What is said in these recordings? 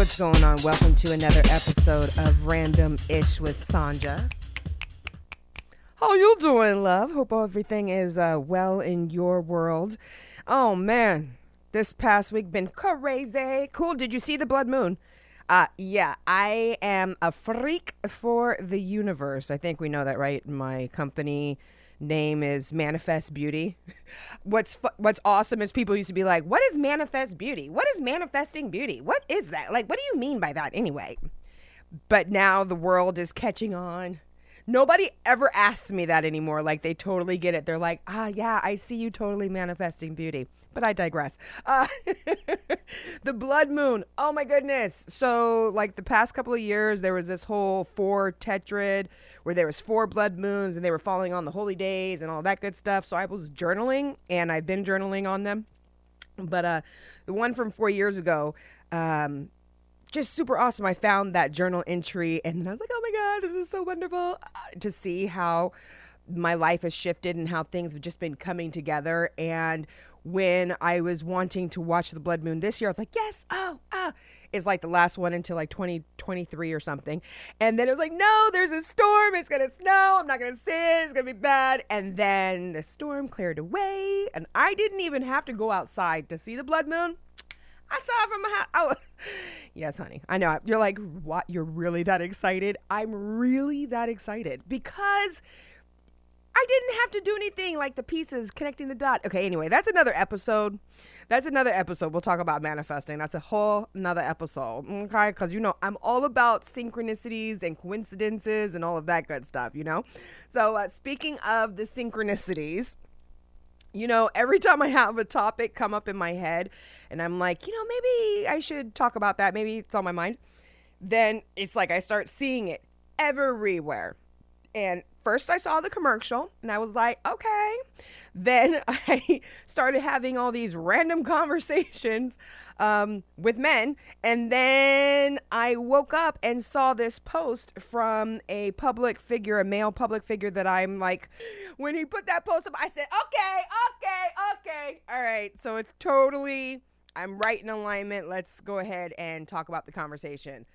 What's going on? Welcome to another episode of Random-ish with Sanja. How you doing, love? Hope everything is well in your world. Oh, man. This past week been crazy. Cool. Did you see the blood moon? Yeah, I am a freak for the universe. I think we know that, right? My company name is Manifest Beauty. What's awesome is people used to be like, what is Manifest Beauty? What is manifesting beauty? What is that? Like, what do you mean by that anyway? But now the world is catching on. Nobody ever asks me that anymore. Like, they totally get it. They're like, yeah, I see you totally manifesting beauty. But I digress. The blood moon. Oh, my goodness. So, like, the past couple of years, there was this whole 4 tetrad where there was 4 blood moons and they were falling on the holy days and all that good stuff. So I was journaling, and I've been journaling on them. But the one from 4 years ago, just super awesome. I found that journal entry, and I was like, oh, my God, this is so wonderful to see how my life has shifted and how things have just been coming together. And when I was wanting to watch the blood moon this year, I was like, yes, it's like the last one until like 2023 or something. And then it was like, no, there's a storm. It's going to snow. I'm not going to see it. It's going to be bad. And then the storm cleared away, and I didn't even have to go outside to see the blood moon. I saw it from my house. Oh, yes, honey. I know. You're like, what? You're really that excited? I'm really that excited because I didn't have to do anything, like the pieces connecting the dot. Okay, anyway, that's another episode. We'll talk about manifesting. That's a whole another episode, okay? Because, you know, I'm all about synchronicities and coincidences and all of that good stuff, you know? So speaking of the synchronicities, you know, every time I have a topic come up in my head and I'm like, you know, maybe I should talk about that. Maybe it's on my mind. Then it's like I start seeing it everywhere. And first I saw the commercial and I was like, okay. Then I started having all these random conversations with men. And then I woke up and saw this post from a public figure, a male public figure that I'm like, when he put that post up, I said, okay. All right. So it's totally, I'm right in alignment. Let's go ahead and talk about the conversation.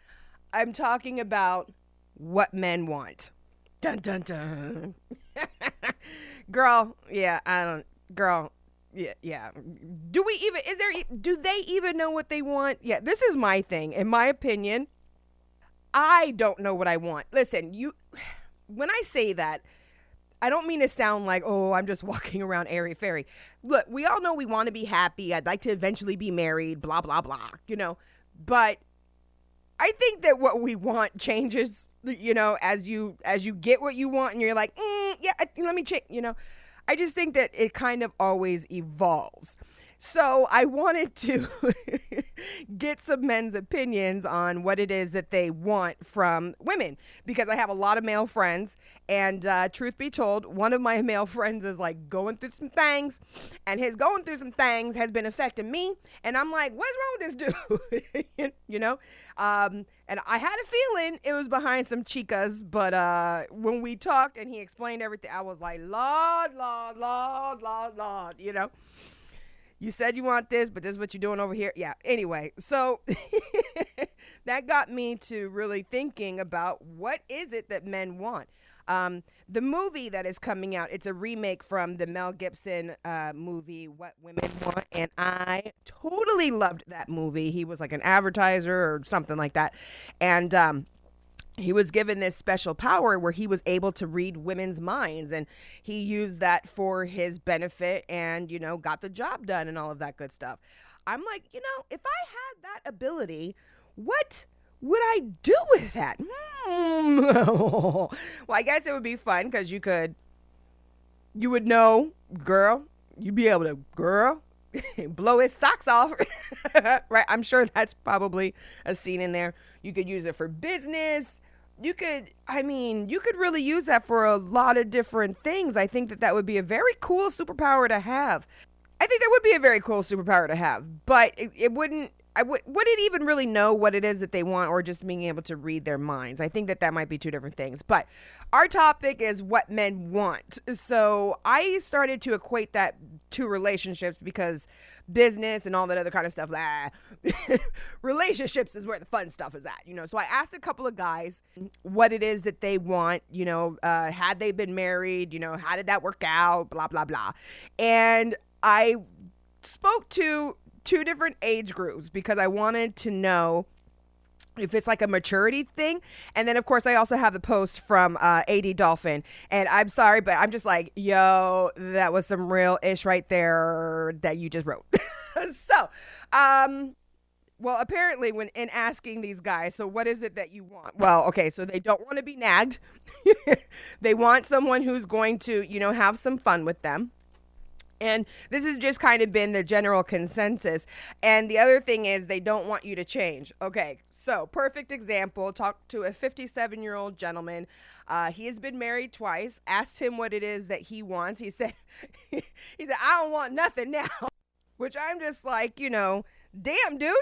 I'm talking about what men want. Dun, dun, dun. Girl, yeah. Do they even know what they want? Yeah, this is my thing. In my opinion, I don't know what I want. Listen, when I say that, I don't mean to sound like, oh, I'm just walking around airy-fairy. Look, we all know we want to be happy. I'd like to eventually be married, blah, blah, blah, you know. But I think that what we want changes, you know, as you get what you want and you're like, yeah, let me check, you know. I just think that it kind of always evolves. So I wanted to get some men's opinions on what it is that they want from women, because I have a lot of male friends, and truth be told, one of my male friends is like going through some things, and his going through some things has been affecting me, and I'm like, what's wrong with this dude? You know? And I had a feeling it was behind some chicas, but when we talked and he explained everything, I was like, Lord, you know? You said you want this, but this is what you're doing over here. Yeah. Anyway, so that got me to really thinking about what is it that men want. The movie that is coming out, it's a remake from the Mel Gibson movie, What Women Want. And I totally loved that movie. He was like an advertiser or something like that. And he was given this special power where he was able to read women's minds, and he used that for his benefit and, you know, got the job done and all of that good stuff. I'm like, you know, if I had that ability, what would I do with that? Well, I guess it would be fun because you would know, girl, you'd be able to, blow his socks off, right? I'm sure that's probably a scene in there. You could use it for business. You could really use that for a lot of different things. I think that would be a very cool superpower to have. But it wouldn't would it even really know what it is that they want, or just being able to read their minds? I think that that might be two different things. But our topic is what men want. So I started to equate that to relationships because business and all that other kind of stuff. Relationships is where the fun stuff is at, you know. So I asked a couple of guys what it is that they want, you know, had they been married, you know, how did that work out, blah, blah, blah. And I spoke to two different age groups because I wanted to know if it's like a maturity thing. And then, of course, I also have the post from AD Dolphin. And I'm sorry, but I'm just like, yo, that was some real ish right there that you just wrote. So, well, apparently when in asking these guys, so what is it that you want? Well, okay, so they don't want to be nagged. They want someone who's going to, you know, have some fun with them. And this has just kind of been the general consensus. And the other thing is they don't want you to change. Okay, so perfect example. Talk to a 57-year-old gentleman. He has been married twice. Asked him what it is that he wants. He said, I don't want nothing now. Which I'm just like, you know, damn, dude,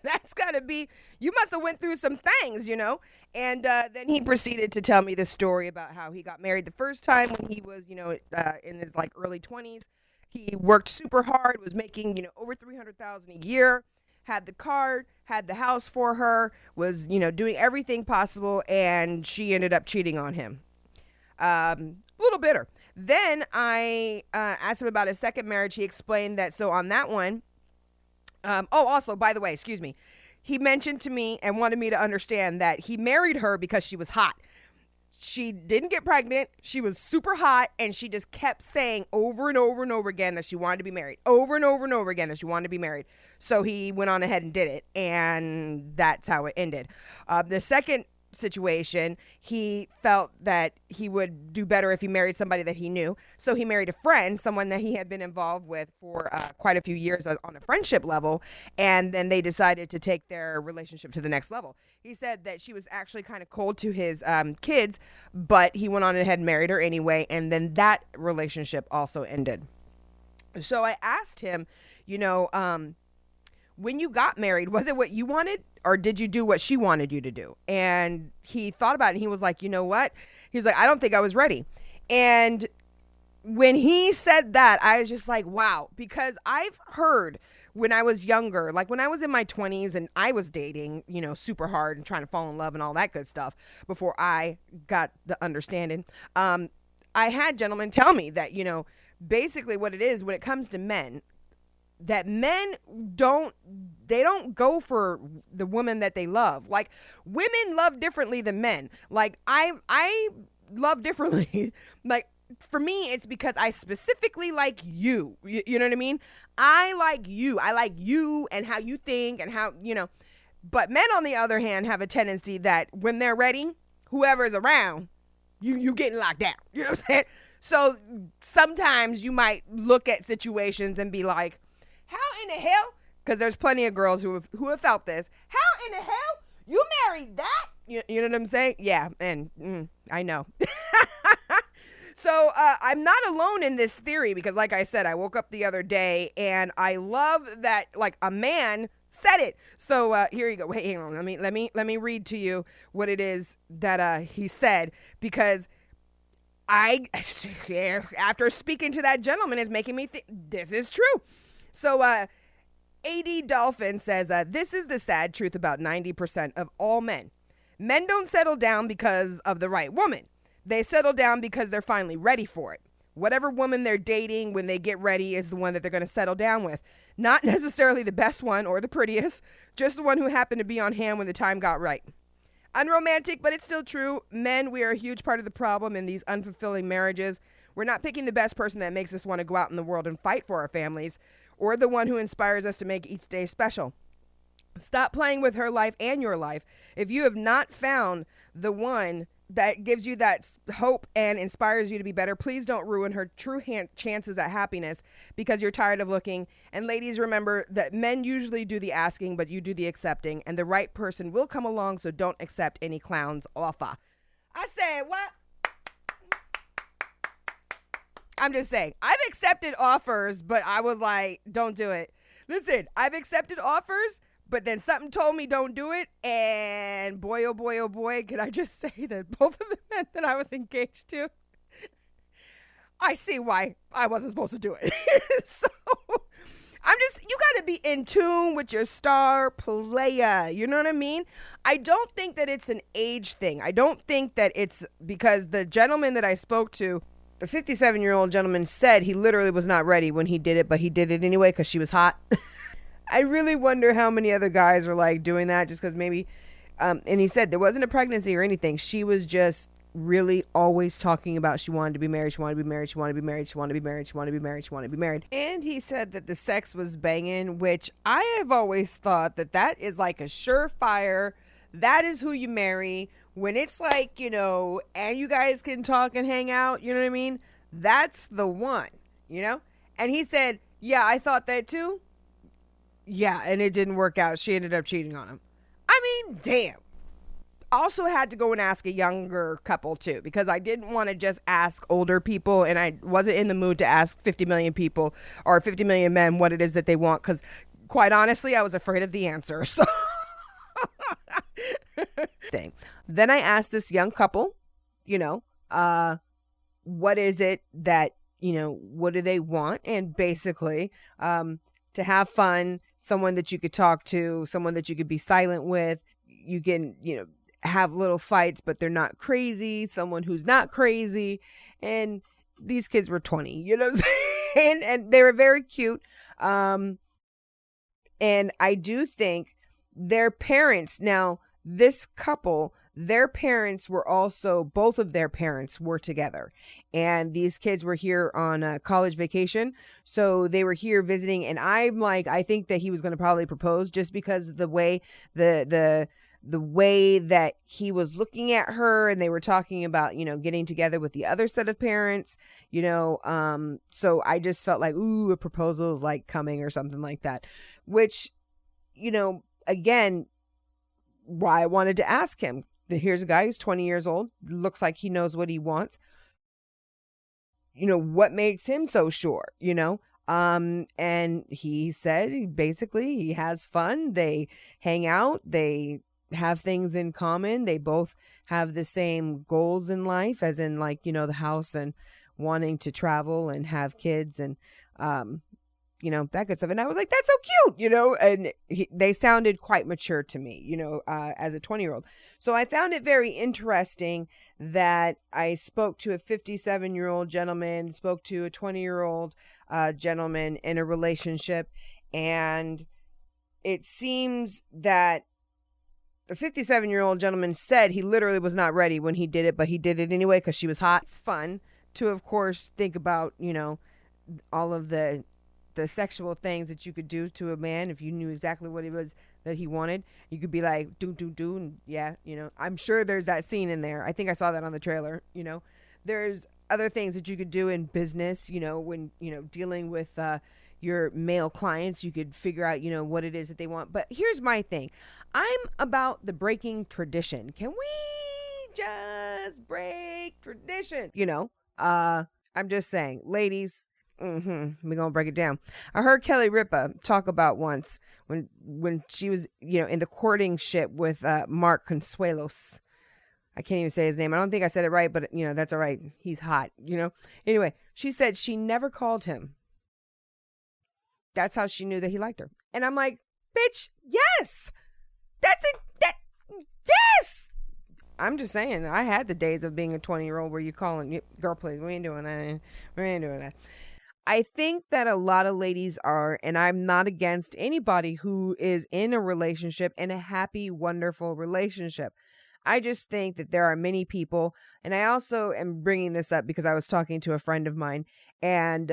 that's got to be, you must have went through some things, you know. And then he proceeded to tell me this story about how he got married the first time when he was, you know, in his like early 20s. He worked super hard, was making, you know, over $300,000 a year, had the car, had the house for her, was, you know, doing everything possible, and she ended up cheating on him. A little bitter. Then I asked him about his second marriage. He explained that, so on that one, also, by the way, excuse me, he mentioned to me and wanted me to understand that he married her because she was hot. She didn't get pregnant. She was super hot, and she just kept saying over and over and over again that she wanted to be married. Over and over and over again that she wanted to be married. So he went on ahead and did it, and that's how it ended. The second situation, he felt that he would do better if he married somebody that he knew. So he married a friend, someone that he had been involved with for quite a few years on a friendship level, and then they decided to take their relationship to the next level. He said that she was actually kind of cold to his kids, but he went on ahead and married her anyway, and then that relationship also ended. So I asked him, you know, when you got married, was it what you wanted, or did you do what she wanted you to do? And he thought about it, and he was like, you know what? He was like, I don't think I was ready. And when he said that, I was just like, wow, because I've heard when I was younger, like when I was in my 20s and I was dating, you know, super hard and trying to fall in love and all that good stuff before I got the understanding, I had gentlemen tell me that, you know, basically what it is when it comes to men, that men don't go for the woman that they love. Like, women love differently than men. Like, I love differently. Like, for me, it's because I specifically like you. You know what I mean? I like you. I like you and how you think and how, you know. But men, on the other hand, have a tendency that when they're ready, whoever is around, you getting locked down. You know what I'm saying? So sometimes you might look at situations and be like, how in the hell? Because there's plenty of girls who have felt this. How in the hell? You married that? You know what I'm saying? Yeah, and I know. So I'm not alone in this theory because, like I said, I woke up the other day and I love that, like, a man said it. So here you go. Wait, hang on. Let me read to you what it is that he said, because after speaking to that gentleman, is making me think this is true. So AD Dolphin says, this is the sad truth about 90% of all men. Men don't settle down because of the right woman. They settle down because they're finally ready for it. Whatever woman they're dating when they get ready is the one that they're going to settle down with. Not necessarily the best one or the prettiest, just the one who happened to be on hand when the time got right. Unromantic, but it's still true. Men, we are a huge part of the problem in these unfulfilling marriages. We're not picking the best person that makes us want to go out in the world and fight for our families, or the one who inspires us to make each day special. Stop playing with her life and your life. If you have not found the one that gives you that hope and inspires you to be better, please don't ruin her true chances at happiness because you're tired of looking. And ladies, remember that men usually do the asking, but you do the accepting, and the right person will come along, so don't accept any clown's offer. I said, what? I'm just saying, I've accepted offers, but I was like, don't do it. Listen, I've accepted offers, But then something told me don't do it. And boy, oh boy, can I just say that both of the men that I was engaged to, I see why I wasn't supposed to do it. So you got to be in tune with your star player. You know what I mean? I don't think that it's an age thing. I don't think that it's because the gentleman that I spoke to, the 57-year-old gentleman, said he literally was not ready when he did it, but he did it anyway because she was hot. I really wonder how many other guys are like doing that just because maybe, and he said there wasn't a pregnancy or anything. She was just really always talking about she wanted to be married, she wanted to be married, she wanted to be married, she wanted to be married, she wanted to be married, she wanted to be married. And he said that the sex was banging, which I have always thought that that is like a surefire. That is who you marry. When it's like, and you guys can talk and hang out, you know what I mean? That's the one, And he said, yeah, I thought that too. Yeah, and it didn't work out. She ended up cheating on him. I mean, damn. Also had to go and ask a younger couple too, because I didn't want to just ask older people, and I wasn't in the mood to ask 50 million people or 50 million men what it is that they want, because quite honestly, I was afraid of the answer. So then I asked this young couple, what is it that, what do they want? And basically, to have fun, someone that you could talk to, someone that you could be silent with. You can, have little fights, but they're not crazy. Someone who's not crazy. And these kids were 20, what I'm saying? And they were very cute. And I do think their parents, now this couple, their parents were also, both of their parents were together, and these kids were here on a college vacation. So they were here visiting, and I'm like, I think that he was going to probably propose just because of the way the way that he was looking at her, and they were talking about, getting together with the other set of parents, so I just felt like, ooh, a proposal is like coming or something like that, which, again, why I wanted to ask him. Here's a guy who's 20 years old, looks like he knows what he wants. What makes him so sure, and he said basically he has fun. They hang out. They have things in common. They both have the same goals in life, as in like, the house and wanting to travel and have kids and, that good stuff. And I was like, that's so cute, and they sounded quite mature to me, as a 20-year-old. So I found it very interesting that I spoke to a 57-year-old gentleman, spoke to a 20-year-old gentleman in a relationship. And it seems that the 57-year-old gentleman said he literally was not ready when he did it, but he did it anyway because she was hot. It's fun to, of course, think about, all of the sexual things that you could do to a man if you knew exactly what it was that he wanted. You could be like, do, and yeah, I'm sure there's that scene in there. I think I saw that on the trailer. There's other things that you could do in business, when, dealing with your male clients, you could figure out, what it is that they want. But here's my thing. I'm about the breaking tradition. Can we just break tradition? I'm just saying, ladies, we're gonna break it down. I heard Kelly Ripa talk about once when she was, in the courting ship with Mark Consuelos. I can't even say his name. I don't think I said it right, but that's all right. He's hot, Anyway, she said she never called him. That's how she knew that he liked her. And I'm like, bitch, yes. That's it. Yes. I'm just saying, I had the days of being a 20-year-old where you calling, girl, please, we ain't doing that. We ain't doing that. I think that a lot of ladies are, and I'm not against anybody who is in a relationship, and a happy, wonderful relationship. I just think that there are many people, and I also am bringing this up because I was talking to a friend of mine, and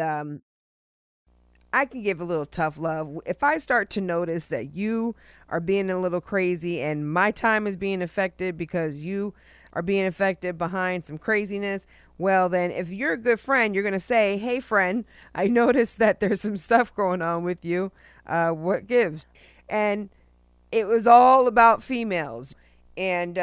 I can give a little tough love. If I start to notice that you are being a little crazy and my time is being affected because you are being affected behind some craziness, well, then if you're a good friend, you're going to say, hey, friend, I noticed that there's some stuff going on with you. What gives? And it was all about females. And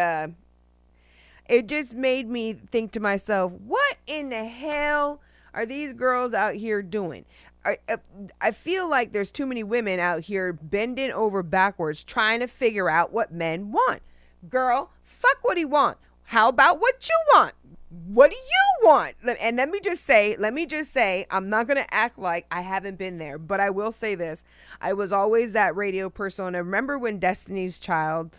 it just made me think to myself, what in the hell are these girls out here doing? I feel like there's too many women out here bending over backwards trying to figure out what men want. Girl, fuck what he want. How about what you want? What do you want? And let me just say, I'm not going to act like I haven't been there, but I will say this. I was always that radio persona. Remember when Destiny's Child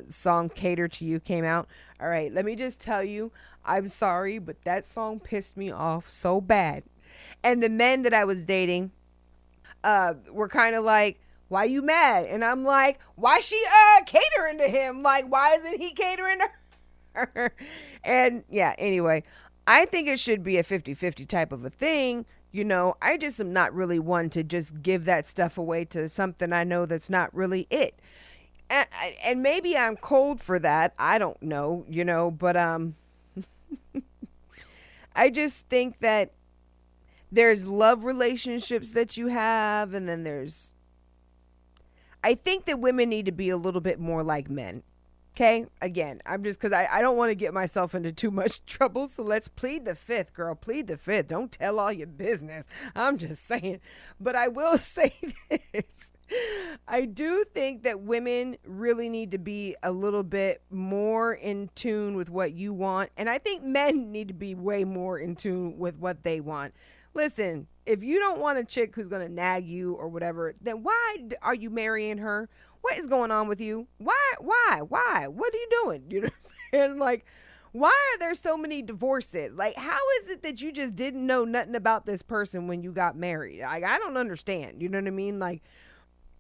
song Cater to You came out? All right, let me just tell you, I'm sorry, but that song pissed me off so bad. And the men that I was dating were kind of like, why you mad? And I'm like, why she catering to him? Like, why isn't he catering to her? And yeah, anyway, I think it should be a 50-50 type of a thing. You know, I just am not really one to just give that stuff away to something I know that's not really it. And maybe I'm cold for that. I don't know, you know, but I just think that there's love relationships that you have, and then I think that women need to be a little bit more like men. Okay? Again, I'm just, because I don't want to get myself into too much trouble, so let's plead the fifth, girl. Plead the fifth. Don't tell all your business. I'm just saying. But I will say this. I do think that women really need to be a little bit more in tune with what you want. And I think men need to be way more in tune with what they want. Listen, if you don't want a chick who's going to nag you or whatever, then why are you marrying her? What is going on with you? Why? What are you doing? You know what I'm saying? Like, why are there so many divorces? Like, how is it that you just didn't know nothing about this person when you got married? Like, I don't understand. You know what I mean? Like,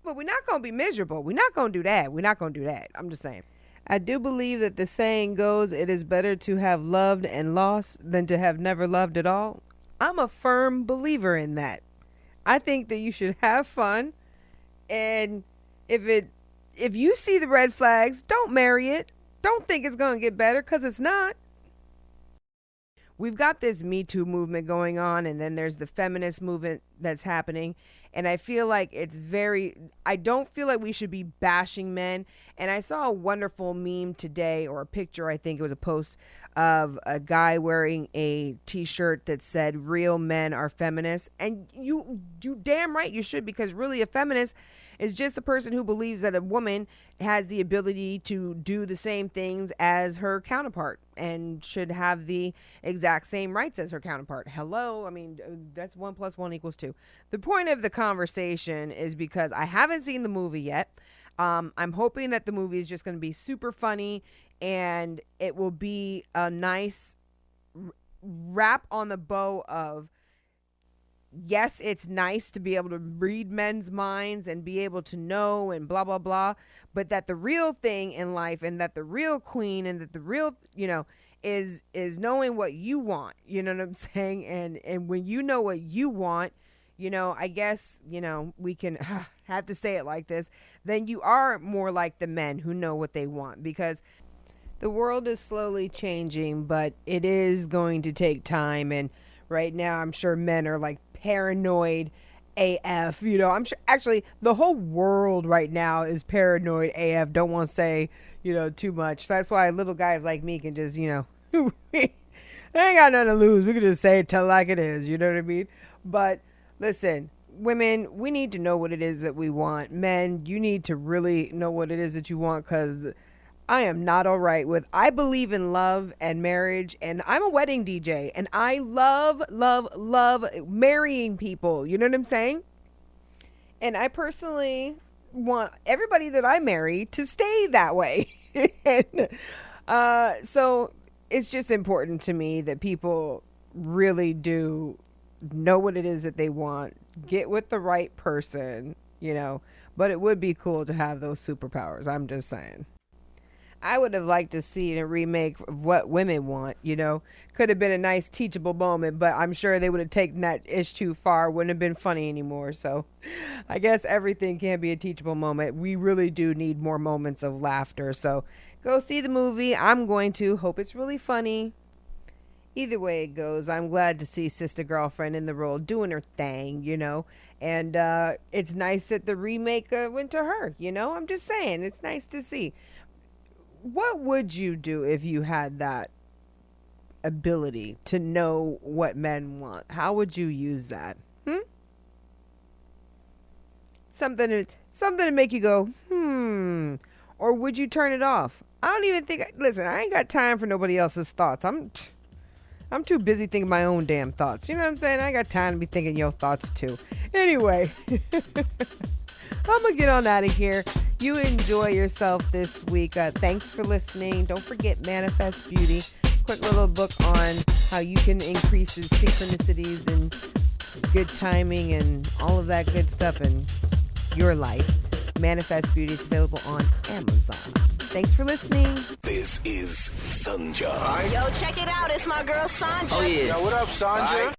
but we're not going to be miserable. We're not going to do that. We're not going to do that. I'm just saying. I do believe that the saying goes, it is better to have loved and lost than to have never loved at all. I'm a firm believer in that. I think that you should have fun, and if you see the red flags, don't marry it. Don't think it's going to get better, because it's not. We've got this Me Too movement going on, and then there's the feminist movement that's happening. And I feel like I don't feel like we should be bashing men. And I saw a wonderful meme today, or a picture, I think it was a post, of a guy wearing a t-shirt that said, real men are feminists. And you damn right you should, because really a feminist is just a person who believes that a woman has the ability to do the same things as her counterpart and should have the exact same rights as her counterpart. Hello? I mean, that's 1 + 1 = 2. The point of the conversation is because I haven't seen the movie yet. I'm hoping that the movie is just going to be super funny, and it will be a nice wrap on the bow of, yes, it's nice to be able to read men's minds and be able to know and blah, blah, blah. But that the real thing in life, and that the real queen, and that the real, you know, is knowing what you want. You know what I'm saying? And when you know what you want, you know, I guess, you know, we can have to say it like this, then you are more like the men who know what they want, because the world is slowly changing, but it is going to take time. And right now, I'm sure men are like paranoid AF. You know, I'm sure actually the whole world right now is paranoid AF. Don't want to say, you know, too much. So that's why little guys like me can just, you know, I ain't got nothing to lose. We can just say it, tell it like it is. You know what I mean? But listen, women, we need to know what it is that we want. Men, you need to really know what it is that you want, because I am not all right with, I believe in love and marriage, and I'm a wedding DJ, and I love marrying people. You know what I'm saying? And I personally want everybody that I marry to stay that way. And so it's just important to me that people really do know what it is that they want, get with the right person, you know. But it would be cool to have those superpowers. I'm just saying. I would have liked to see a remake of What Women Want, you know. Could have been a nice teachable moment, but I'm sure they would have taken that ish too far. Wouldn't have been funny anymore. So I guess everything can be a teachable moment. We really do need more moments of laughter. So go see the movie. I'm going to. Hope it's really funny. Either way it goes, I'm glad to see Sister Girlfriend in the role doing her thing, you know. And it's nice that the remake went to her, you know. I'm just saying, it's nice to see. What would you do if you had that ability to know what men want? How would you use that? Something to make you go, or would you turn it off? I don't even think. Listen, I ain't got time for nobody else's thoughts. I'm too busy thinking my own damn thoughts. You know what I'm saying? I ain't got time to be thinking your thoughts too. Anyway, I'm gonna get on out of here. You enjoy yourself this week. Thanks for listening. Don't forget Manifest Beauty. Quick little book on how you can increase the synchronicities and good timing and all of that good stuff in your life. Manifest Beauty is available on Amazon. Thanks for listening. This is Sanja. Yo, check it out. It's my girl Sanja. Oh, yeah. Yo, what up, Sanja?